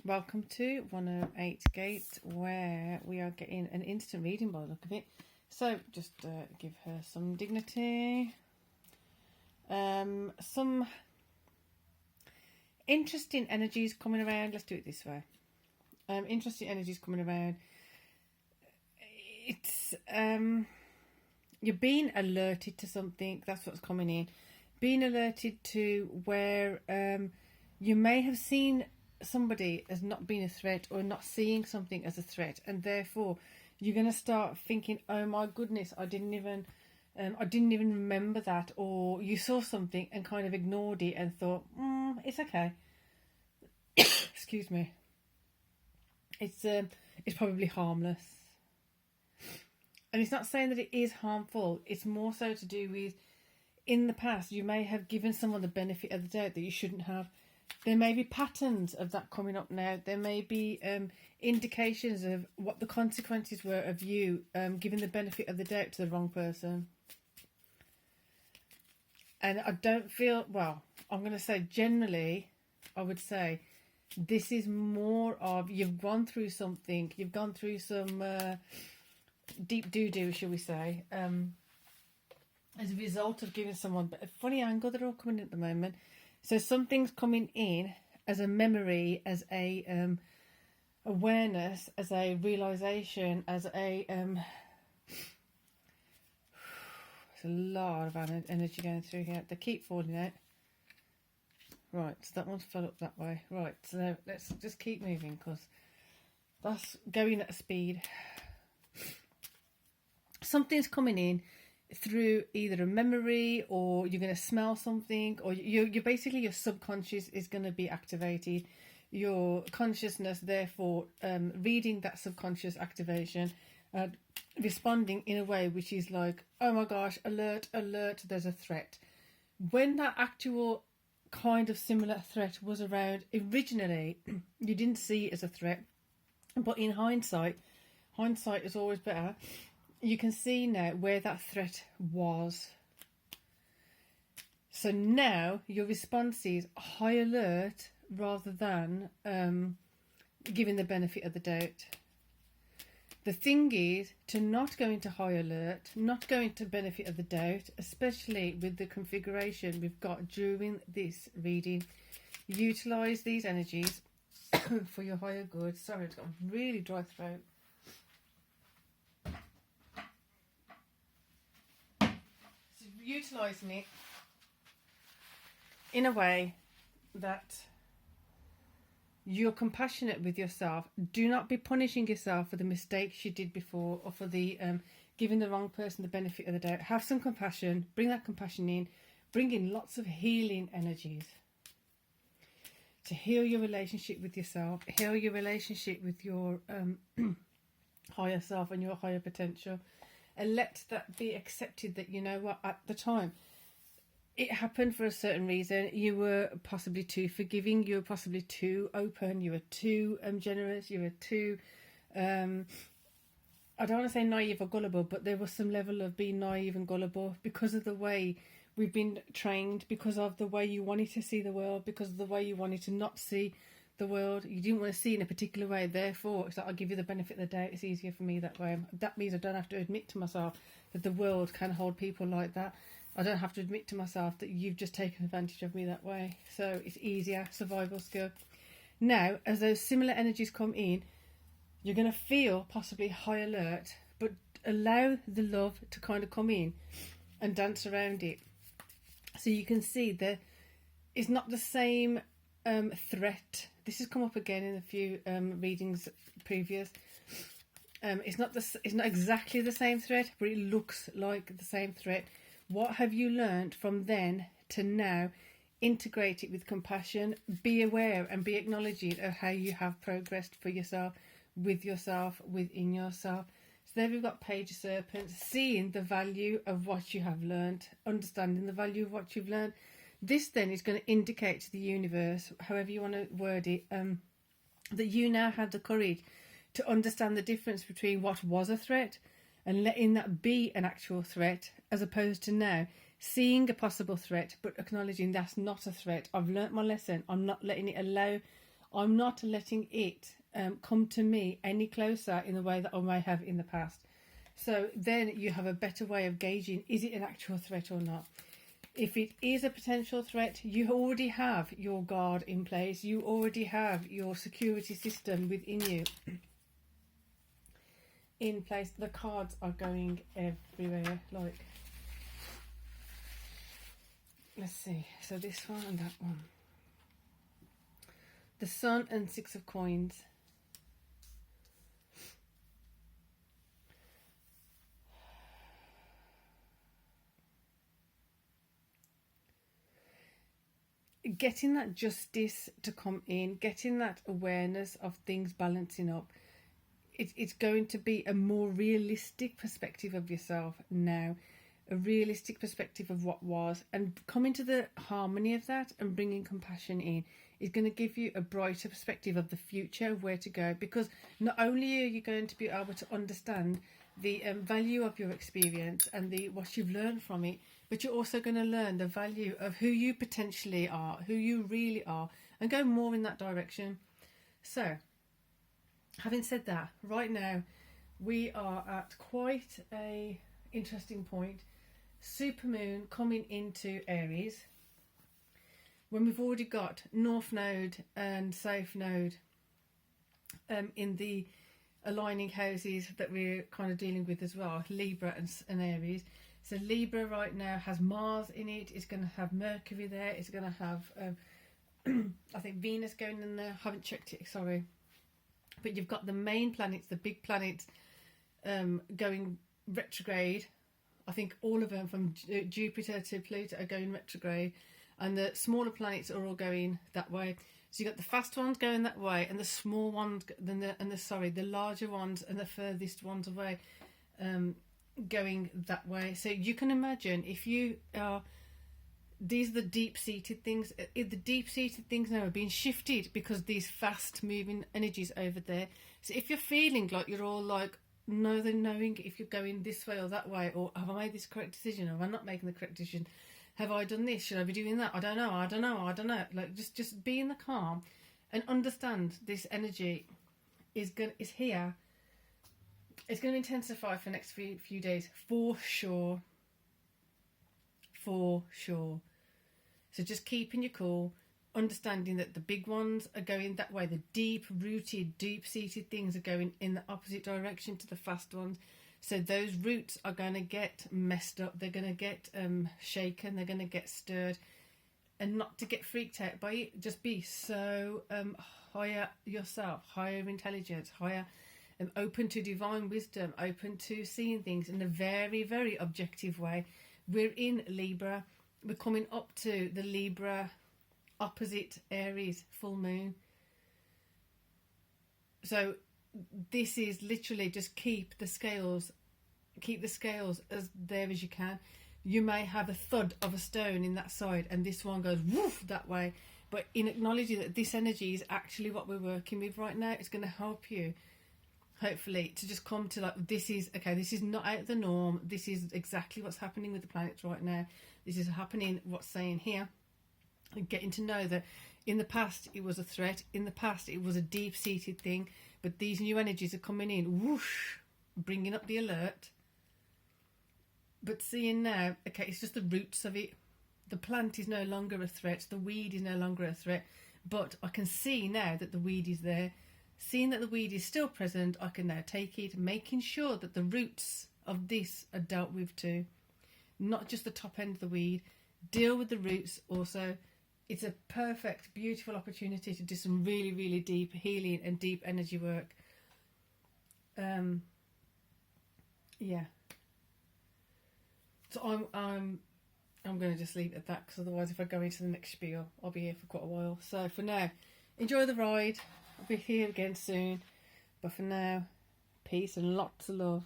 Welcome to 108 Gate, where we are getting an instant reading by the look of it. So just give her some dignity. Some interesting energies coming around. Let's do it this way. Interesting energies coming around. It's you're being alerted to something. That's what's coming in. Being alerted to where you may have seen somebody as not being a threat, or not seeing something as a threat, and therefore you're going to start thinking, oh my goodness, I didn't even remember that. Or you saw something and kind of ignored it and thought, it's okay. Excuse me. It's probably harmless. And it's not saying that it is harmful. It's more so to do with, in the past, you may have given someone the benefit of the doubt that you shouldn't have. There may be patterns of that coming up now. There may be indications of what the consequences were of you giving the benefit of the doubt to the wrong person. And I don't feel, well, I'm going to say generally, I would say this is more of, you've gone through something. You've gone through some deep doo-doo, shall we say, as a result of giving someone, but a funny angle, they're all coming in at the moment. So something's coming in as a memory, as a awareness, as a realization, as a there's a lot of energy going through here. They keep falling out. Right, so that one's fell up that way. Right, so let's just keep moving, because that's going at a speed. Something's coming in through either a memory, or you're going to smell something, or you're basically, your subconscious is going to be activated. Your consciousness, therefore, reading that subconscious activation, responding in a way which is like, oh my gosh, alert, alert, there's a threat. When that actual kind of similar threat was around originally, you didn't see it as a threat, but in hindsight is always better. You can see now where that threat was. So now your response is high alert rather than giving the benefit of the doubt. The thing is to not go into high alert, not go into benefit of the doubt, especially with the configuration we've got during this reading. Utilise these energies for your higher good. Sorry, I've got a really dry throat. Utilising it in a way that you're compassionate with yourself. Do not be punishing yourself for the mistakes you did before, or for the giving the wrong person the benefit of the doubt. Have some compassion. Bring that compassion in. Bring in lots of healing energies to heal your relationship with yourself, heal your relationship with your higher self and your higher potential. And let that be accepted, that, you know what, at the time it happened for a certain reason. You were possibly too forgiving, you were possibly too open, you were too generous, you were too I don't want to say naive or gullible, but there was some level of being naive and gullible because of the way we've been trained, because of the way you wanted to see the world, because of the way you wanted to not see the world. You didn't want to see in a particular way, therefore it's like, I'll give you the benefit of the doubt, it's easier for me that way. That means I don't have to admit to myself that the world can hold people like that. I don't have to admit to myself that you've just taken advantage of me that way. So it's easier, survival skill. Now, as those similar energies come in, you're going to feel possibly high alert, but allow the love to kind of come in and dance around it. So you can see that it's not the same threat. This has come up again in a few readings previous. It's not exactly the same threat, but it looks like the same threat. What have you learned from then to now? Integrate it with compassion. Be aware and be acknowledging of how you have progressed for yourself, within yourself. So there we've got Page of Serpents, seeing the value of what you have learned, understanding the value of what you've learned. This then is going to indicate to the universe, however you want to word it, that you now have the courage to understand the difference between what was a threat and letting that be an actual threat, as opposed to now seeing a possible threat but acknowledging that's not a threat. I've learnt my lesson. I'm not letting it allow I'm not letting it come to me any closer in the way that I may have in the past. So then you have a better way of gauging, is it an actual threat or not? If it is a potential threat, you already have your guard in place. You already have your security system within you in place. The cards are going everywhere. Like, let's see. So this one and that one. The Sun and Six of Coins. Getting that justice to come in, getting that awareness of things balancing up, it's going to be a more realistic perspective of yourself now, a realistic perspective of what was, and coming to the harmony of that and bringing compassion in is going to give you a brighter perspective of the future, of where to go, because not only are you going to be able to understand the value of your experience and what you've learned from it, but you're also going to learn the value of who you potentially are, who you really are, and go more in that direction. So, having said that, right now we are at quite a interesting point. Supermoon coming into Aries, when we've already got North Node and South Node in the aligning houses that we're kind of dealing with as well, Libra and Aries. So Libra right now has Mars in it. It's going to have Mercury there. It's going to have, I think, Venus going in there. Haven't checked it, sorry. But you've got the main planets, the big planets, going retrograde. I think all of them from Jupiter to Pluto are going retrograde. And the smaller planets are all going that way. So you've got the fast ones going that way, and the small ones, the larger ones and the furthest ones away, going that way. So you can imagine if you are, these are the deep-seated things. The deep-seated things now are being shifted because these fast-moving energies over there. So if you're feeling like you're all like, knowing if you're going this way or that way, or have I made this correct decision, or am I not making the correct decision? Have I done this? Should I be doing that? I don't know. Like, just be in the calm and understand this energy is here. It's going to intensify for the next few days, for sure. For sure. So just keeping your cool, understanding that the big ones are going that way. The deep-rooted, deep-seated things are going in the opposite direction to the fast ones. So those roots are going to get messed up. They're going to get shaken. They're going to get stirred. And not to get freaked out by it. Just be so higher yourself, higher intelligence, higher, open to divine wisdom, open to seeing things in a very, very objective way. We're in Libra. We're coming up to the Libra opposite Aries full moon. So this is literally just keep the scales as there as you can. You may have a thud of a stone in that side and this one goes woof that way, but in acknowledging that this energy is actually what we're working with right now, it's going to help you hopefully to just come to like, this is not out of the norm. This is exactly what's happening with the planets right now. This is happening, what's saying here, and getting to know that in the past it was a threat, in the past it was a deep-seated thing, but these new energies are coming in, whoosh, bringing up the alert. But seeing now, okay, it's just the roots of it. The plant is no longer a threat, the weed is no longer a threat, but I can see now that the weed is there. Seeing that the weed is still present, I can now take it, making sure that the roots of this are dealt with too. Not just the top end of the weed. Deal with the roots also. It's a perfect, beautiful opportunity to do some really, really deep healing and deep energy work. Yeah. So I'm going to just leave it at that, because otherwise if I go into the next spiel, I'll be here for quite a while. So for now, enjoy the ride. I'll be here again soon. But for now, peace and lots of love.